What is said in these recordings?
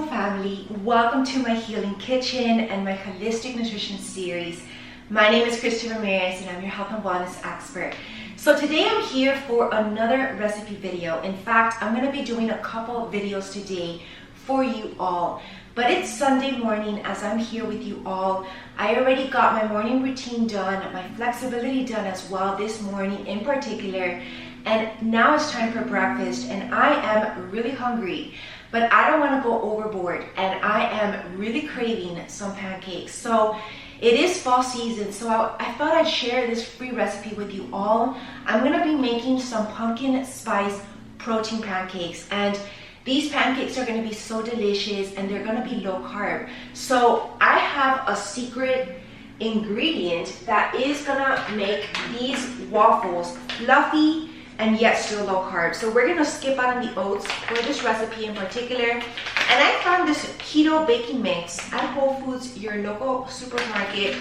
family, welcome to my healing kitchen and my holistic nutrition series. My name is Christie Ramirez and I'm your health and wellness expert. So today I'm here for another recipe video. In fact, I'm going to be doing a couple of videos today for you all. But it's Sunday morning as I'm here with you all. I already got my morning routine done, my flexibility done as well this morning in particular. And now it's time for breakfast and I am really hungry. But I don't want to go overboard and I am really craving some pancakes. So it is fall season, so I thought I'd share this free recipe with you all. I'm going to be making some pumpkin spice protein pancakes, and these pancakes are going to be so delicious and they're going to be low carb. So I have a secret ingredient that is going to make these waffles fluffy and yet still low carb. So we're gonna skip out on the oats for this recipe in particular. And I found this keto baking mix at Whole Foods, your local supermarket.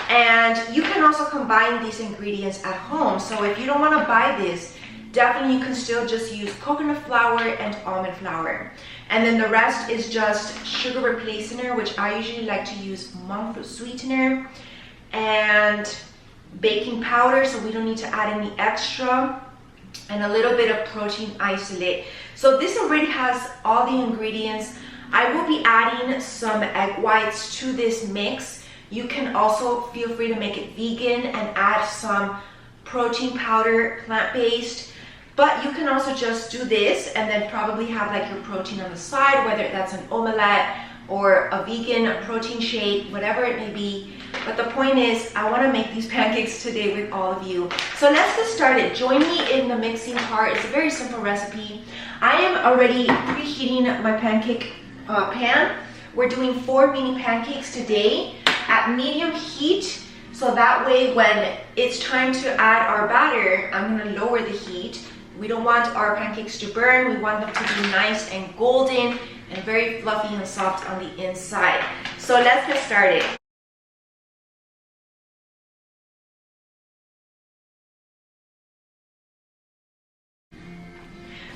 And you can also combine these ingredients at home. So if you don't wanna buy this, definitely you can still just use coconut flour and almond flour. And then the rest is just sugar replacener, which I usually like to use monk fruit sweetener, and baking powder, so we don't need to add any extra, and a little bit of protein isolate. So this already has all the ingredients. I will be adding some egg whites to this mix. You can also feel free to make it vegan and add some protein powder, plant-based, but you can also just do this and then probably have like your protein on the side, whether that's an omelette or a vegan protein shake, whatever it may be. But the point is, I want to make these pancakes today with all of you. So let's get started. Join me in the mixing part. It's a very simple recipe. I am already preheating my pancake pan. We're doing 4 mini pancakes today at medium heat. So that way when it's time to add our batter, I'm going to lower the heat. We don't want our pancakes to burn. We want them to be nice and golden and very fluffy and soft on the inside. So let's get started.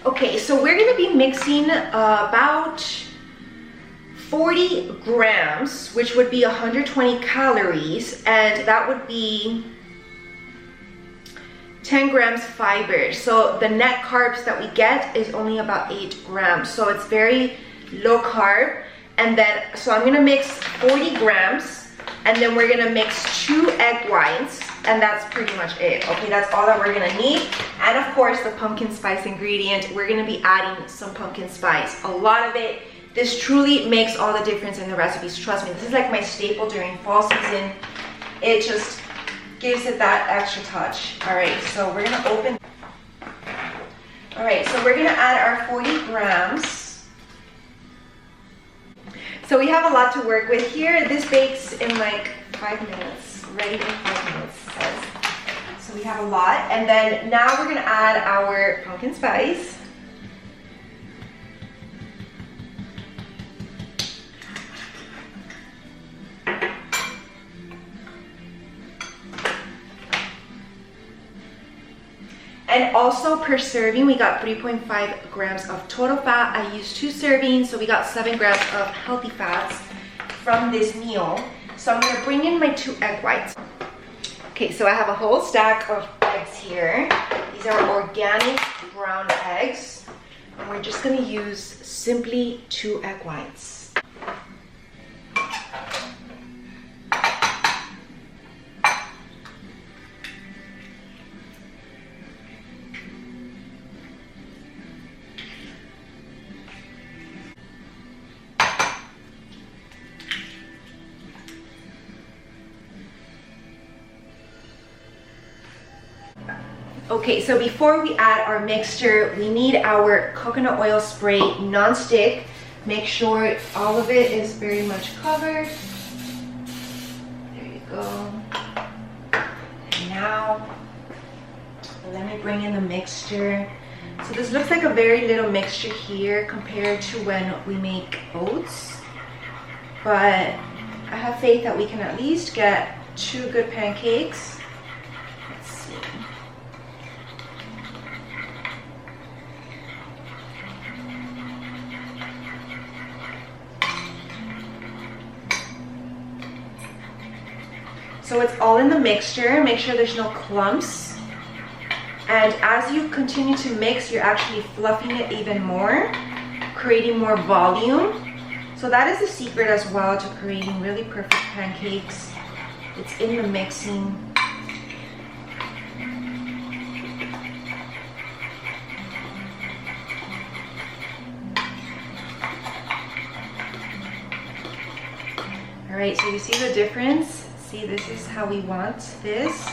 Okay, so we're going to be mixing about 40 grams, which would be 120 calories, and that would be 10 grams fiber. So the net carbs that we get is only about 8 grams. So it's very low carb. And then, so I'm gonna mix 40 grams, and then we're gonna mix 2 egg whites, and that's pretty much it. Okay, that's all that we're gonna need. And of course, the pumpkin spice ingredient, we're gonna be adding some pumpkin spice, a lot of it. This truly makes all the difference in the recipes. Trust me, this is like my staple during fall season. It just gives it that extra touch. All right, so we're gonna open. All right, so we're gonna add our 40 grams. So we have a lot to work with here. This bakes in like 5 minutes, ready in 5 minutes, it says. So we have a lot. And then now we're gonna add our pumpkin spice. And also per serving, we got 3.5 grams of total fat. I used 2 servings, so we got 7 grams of healthy fats from this meal. So I'm gonna bring in my 2 egg whites. Okay, so I have a whole stack of eggs here. These are organic brown eggs. And we're just gonna use simply 2 egg whites. Okay, so before we add our mixture, we need our coconut oil spray non-stick. Make sure all of it is very much covered. There you go. And now, let me bring in the mixture. So this looks like a very little mixture here compared to when we make oats. But I have faith that we can at least get 2 good pancakes. Let's see. So it's all in the mixture. Make sure there's no clumps. And as you continue to mix, you're actually fluffing it even more, creating more volume. So that is the secret as well to creating really perfect pancakes. It's in the mixing. All right, so you see the difference? See, this is how we want this.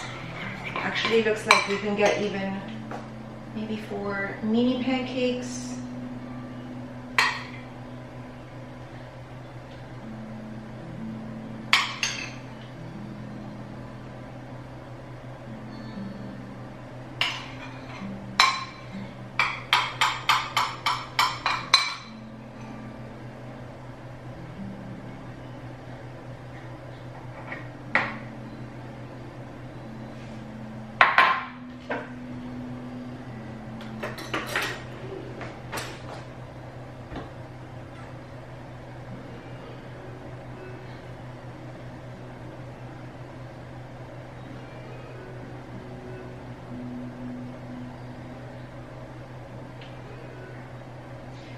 Actually, it looks like we can get even maybe 4 mini pancakes.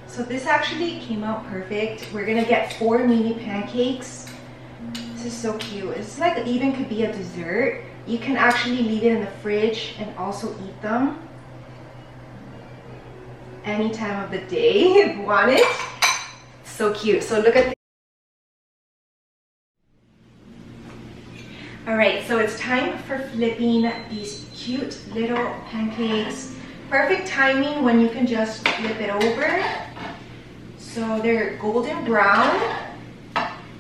So this actually came out perfect. We're gonna get 4 mini pancakes. This is so cute. It's like it even could be a dessert. You can actually leave it in the fridge and also eat them any time of the day if you want it. So cute. So look at this. All right, so it's time for flipping these cute little pancakes. Perfect timing when you can just flip it over. So they're golden brown.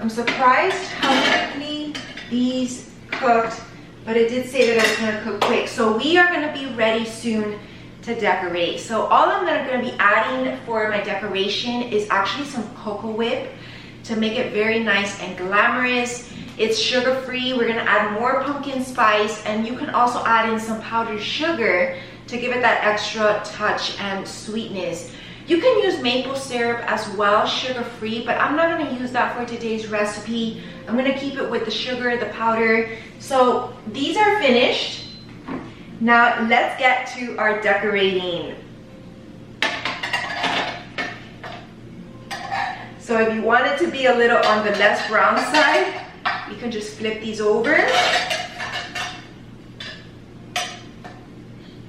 I'm surprised how quickly these cooked, but it did say that I was gonna cook quick. So we are gonna be ready soon to decorate. So all I'm gonna be adding for my decoration is actually some cocoa whip to make it very nice and glamorous. It's sugar-free. We're gonna add more pumpkin spice, and you can also add in some powdered sugar to give it that extra touch and sweetness. You can use maple syrup as well, sugar-free, but I'm not gonna use that for today's recipe. I'm gonna keep it with the sugar, the powder. So these are finished. Now let's get to our decorating. So if you want it to be a little on the less brown side, you can just flip these over.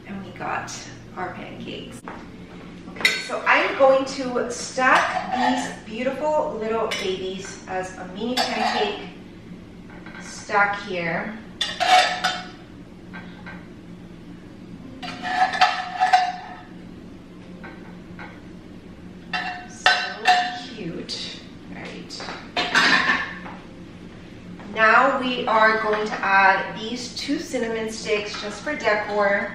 And we got our pancakes. Okay, so I'm going to stack these beautiful little babies as a mini pancake stack here. Now we are going to add these 2 cinnamon sticks just for decor.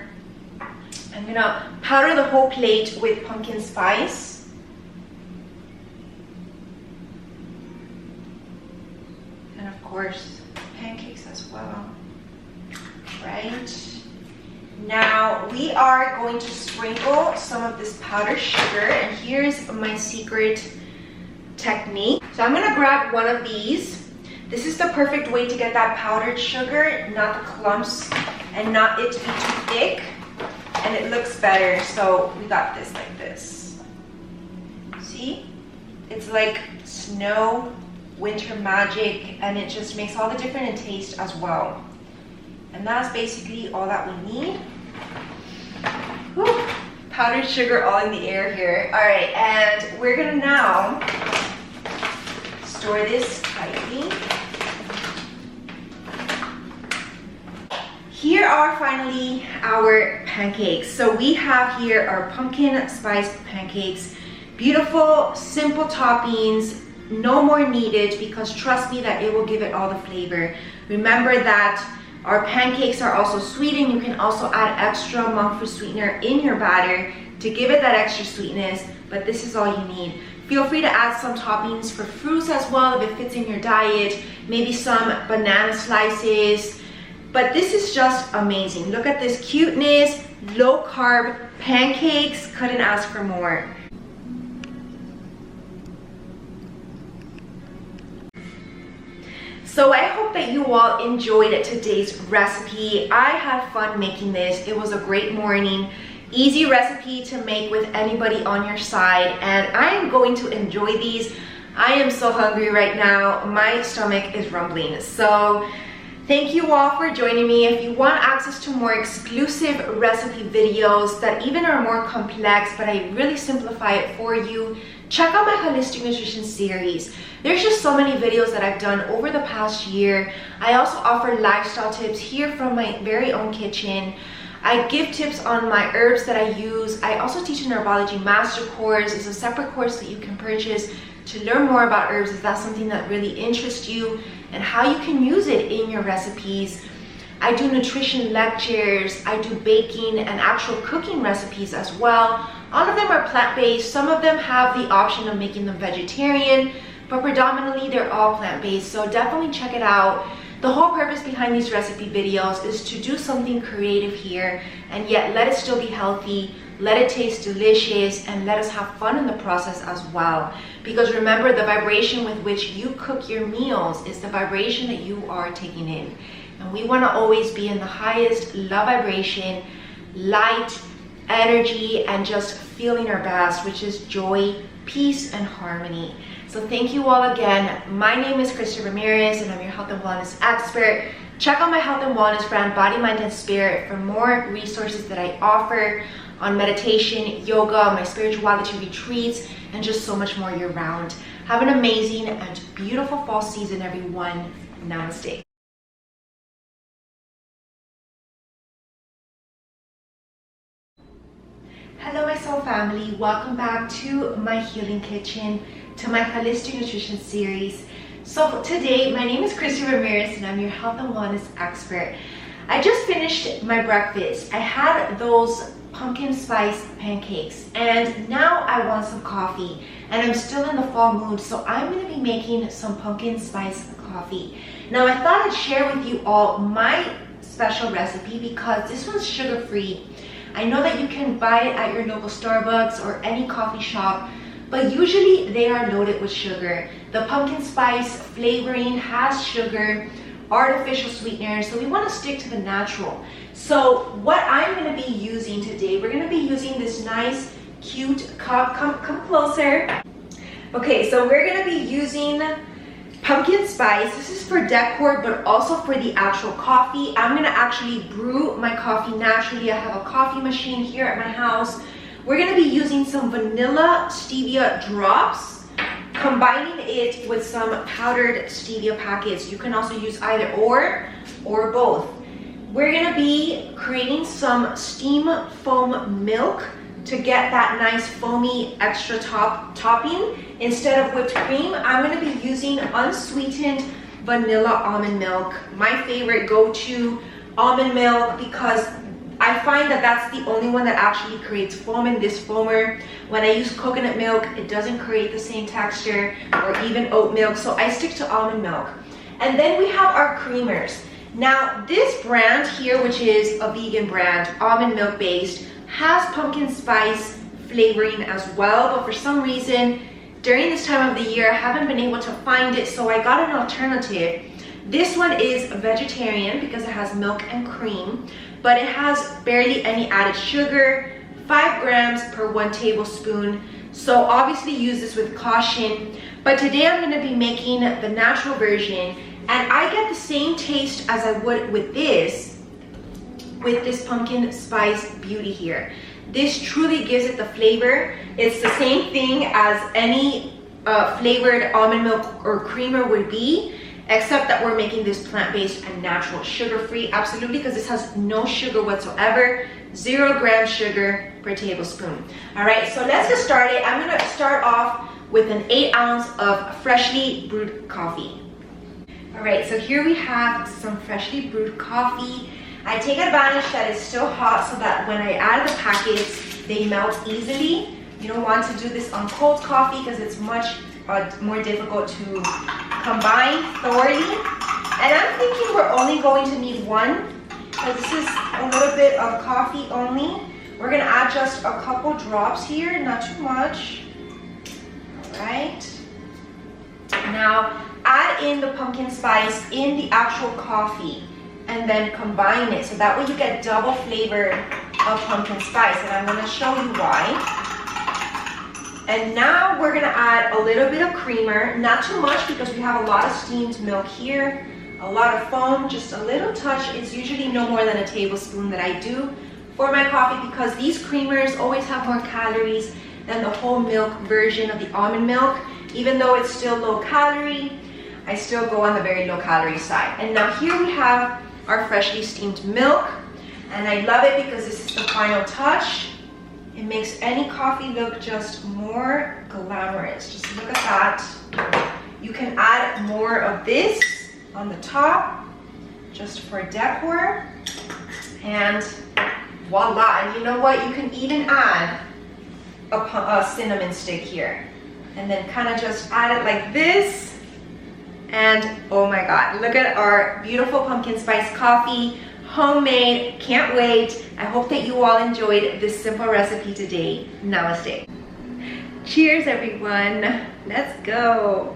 I'm gonna powder the whole plate with pumpkin spice. And of course, pancakes as well. Right? Now we are going to sprinkle some of this powdered sugar, and here's my secret technique. So I'm gonna grab one of these. This is the perfect way to get that powdered sugar, not the clumps, and not it to be too thick, and it looks better. So we got this like this. See? It's like snow, winter magic, and it just makes all the difference in taste as well. And that's basically all that we need. Whew. Powdered sugar all in the air here. All right, and we're gonna now store this tightly. Here are finally our pancakes. So we have here our pumpkin spice pancakes. Beautiful, simple toppings, no more needed, because trust me that it will give it all the flavor. Remember that our pancakes are also sweetened. You can also add extra monk fruit sweetener in your batter to give it that extra sweetness, but this is all you need. Feel free to add some toppings for fruits as well if it fits in your diet, maybe some banana slices. But this is just amazing. Look at this cuteness, low carb pancakes. Couldn't ask for more. So I hope that you all enjoyed today's recipe. I had fun making this. It was a great morning. Easy recipe to make with anybody on your side, and I am going to enjoy these. I am so hungry right now. My stomach is rumbling. So thank you all for joining me. If you want access to more exclusive recipe videos that even are more complex, but I really simplify it for you, check out my holistic nutrition series. There's just so many videos that I've done over the past year. I also offer lifestyle tips here from my very own kitchen. I give tips on my herbs that I use. I also teach an herbology master course. It's a separate course that you can purchase to learn more about herbs if that's something that really interests you and how you can use it in your recipes. I do nutrition lectures. I do baking and actual cooking recipes as well. All of them are plant-based. Some of them have the option of making them vegetarian, but predominantly they're all plant-based. So definitely check it out. The whole purpose behind these recipe videos is to do something creative here and yet let it still be healthy, let it taste delicious, and let us have fun in the process as well. Because remember, the vibration with which you cook your meals is the vibration that you are taking in. And we want to always be in the highest love vibration, light, energy, and just feeling our best, which is joy, peace, and harmony. So thank you all again. My name is Christie Ramirez, and I'm your health and wellness expert. Check out my health and wellness brand, Body, Mind, and Spirit, for more resources that I offer on meditation, yoga, my spirituality retreats, and just so much more year-round. Have an amazing and beautiful fall season, everyone. Namaste. Hello, my soul family. Welcome back to my healing kitchen, to my holistic nutrition series. So today, my name is Christie Ramirez, and I'm your health and wellness expert. I just finished my breakfast. I had those pumpkin spice pancakes, and now I want some coffee, and I'm still in the fall mood, so I'm going to be making some pumpkin spice coffee. Now I thought I'd share with you all my special recipe because this one's sugar-free. I know that you can buy it at your local Starbucks or any coffee shop, but usually they are loaded with sugar. The pumpkin spice flavoring has sugar, artificial sweeteners, so we want to stick to the natural. So what I'm going to be using today, we're going to be using this nice cute cup. Come closer. Okay, so we're going to be using pumpkin spice. This is for decor, but also for the actual coffee. I'm going to actually brew my coffee naturally. I have a coffee machine here at my house. We're going to be using some vanilla stevia drops, combining it with some powdered stevia packets. You can also use either or both. We're going to be creating some steam foam milk to get that nice foamy extra topping. Instead of whipped cream, I'm going to be using unsweetened vanilla almond milk, my favorite go-to almond milk, because I find that that's the only one that actually creates foam in this foamer. When I use coconut milk, it doesn't create the same texture, or even oat milk, so I stick to almond milk. And then we have our creamers. Now this brand here, which is a vegan brand, almond milk based, has pumpkin spice flavoring as well, but for some reason during this time of the year I haven't been able to find it, so I got an alternative. This one is vegetarian because it has milk and cream, but it has barely any added sugar, 5 grams per 1 tablespoon. So obviously use this with caution. But today I'm going to be making the natural version, and I get the same taste as I would with this pumpkin spice beauty here. This truly gives it the flavor. It's the same thing as any flavored almond milk or creamer would be, except that we're making this plant-based and natural, sugar-free, absolutely, because this has no sugar whatsoever, 0 grams sugar per tablespoon. All right, so let's get started. I'm gonna start off with an 8 ounce of freshly brewed coffee. All right, so here we have some freshly brewed coffee. I take advantage that it's still hot so that when I add the packets, they melt easily. You don't want to do this on cold coffee because it's much more difficult to combine thoroughly. And I'm thinking we're only going to need 1 because this is a little bit of coffee only. We're gonna add just a couple drops here, not too much. All right. Now add add in the pumpkin spice in the actual coffee and then combine it. So that way you get double flavor of pumpkin spice, and I'm gonna show you why. And now we're gonna add a little bit of creamer, not too much because we have a lot of steamed milk here, a lot of foam, just a little touch. It's usually no more than a tablespoon that I do for my coffee because these creamers always have more calories than the whole milk version of the almond milk. Even though it's still low calorie, I still go on the very low calorie side. And now here we have our freshly steamed milk, and I love it because this is the final touch. It makes any coffee look just more glamorous. Just look at that. You can add more of this on the top just for decor, and voila. And you know what, you can even add a cinnamon stick here and then kind of just add it like this, and oh my god, look at our beautiful pumpkin spice coffee, homemade. Can't wait. I hope that you all enjoyed this simple recipe today. Namaste. Cheers everyone, let's go.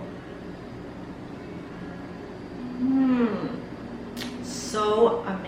So amazing.